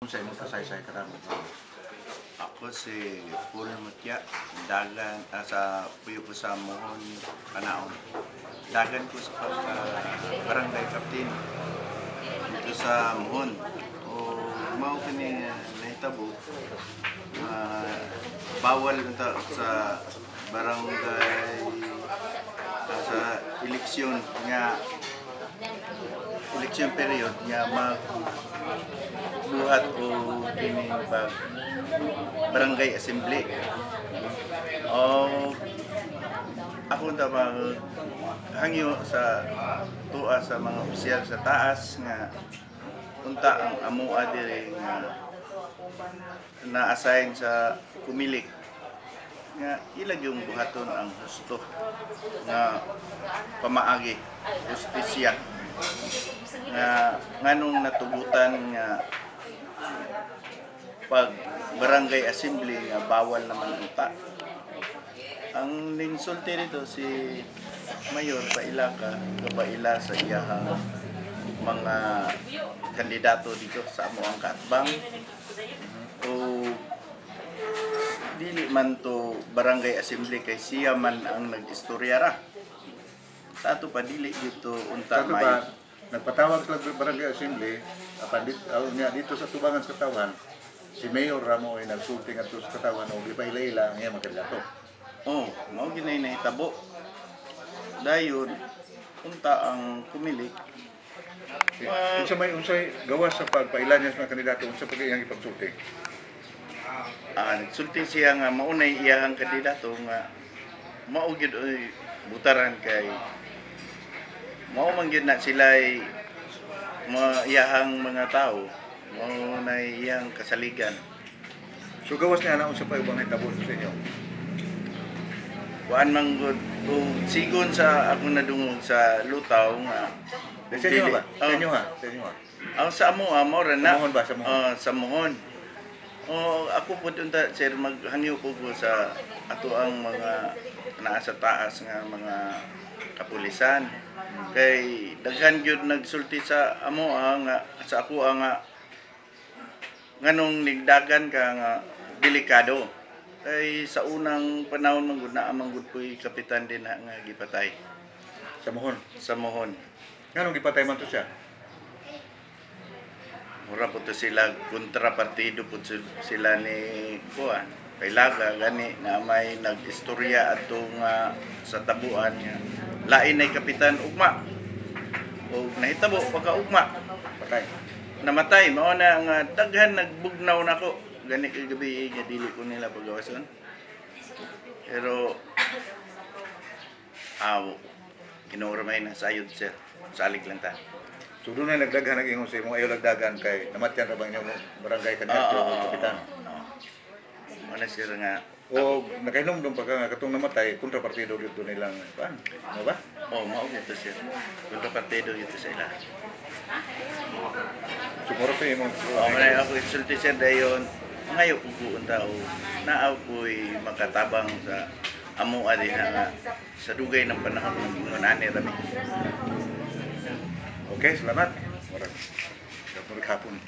Unsay mo kasaysay karamo? Ako si Paul Mutya, dagan sa puyo ko sa Mohon, Kanaon. Dagan ko sa pagka barangay captain dito sa Mohon. O mao kini nahitabo bawal ta sa barangay sa eleksyon period nga magbuhat o kini pag barangay assembly. O ako hangyo sa tuwa sa mga opisyal sa taas nga unta ang amua diri nga na-assign sa kumilik nga ilag yung buhaton ang husto nga pamaagi, justisya nga nganong natugutan nga pag barangay assembly nga bawal naman unta. Ang ninsulti dito si Mayor Pailaka kabaila sa iyahang mga kandidato dito sa amuang kaatbang o dili man to barangay assembly kay siya man ang nag-istorya ra. Sa ato pa dili dito unta may nagpatawag sa barangay assembly apan dito sa tubangan sa katawan si Mayor Ramo ay nagsulti ngadto sa katawan og ipaila-ila ang iyang kandidato. Oh, mao ginay nahitabo. Dayon unta ang kumilik. Unsay gawas sa pagpaila niya sa mga kandidato unsa pag iyang ipagsulti? Nagsulti siya nga maunay iyang kandidato nga mao gyud butaran kay mao man gyud na sila'y iyahang mga tao mao na iyang kasaligan. So gawas niya na unsa pa ubang hitabo sa inyo? Kuan man gud sigon sa ako nadungog sa lutaw nga sa inyo ba? Sa inyo ha? Sa inyo ha? Ang sa amo mo ra na. Sa Mohon ba? Sa Mohon? Sa Mohon. Ako po unta sir maghangyo ko sa ato ang mga naa sa taas nga mga kapulisan. Kay daghan gyud nagsulti sa amo nga sa ako nga nganong nigdagan ka nga delikado. Kay sa unang panahon man gud naa man gud ko'y kapitan din nga gipatay Sa Mohon? sa Mohon. Nganong gipatay man to siya? Mura po to sila kontrapartido po sila ni Kuan. Pailaga gani na may nag-istorya atong sa tabuan niya. Lain ay kapitan ugma. O nahitabo pagka-ugma. Patay. Namatay mao na nga daghan nagbugnaw nako. Gani kay gabi nga dili ko nila pagawason. Pero kinuramay na sayod sir. Salig lang ta. So doon na nagdaghan nag-ingon sa imong ayaw lagdagan kay namatyan ra ba inyong barangay kandidato o kapitan? Ano sir nga O nakainom doon pagka nga katong namatay kontrapartido dito nilang kuan, ano ba? mao gyud sir. Kontrapartido gyud sa ila. Sumuro sa imong Manay ako insulti sir dayon ngayo ko buon tao naa ko'y makatabang sa amo din nga sa dugay ng panahon ng ingonani rami. Okay, salamat. Murag hapon.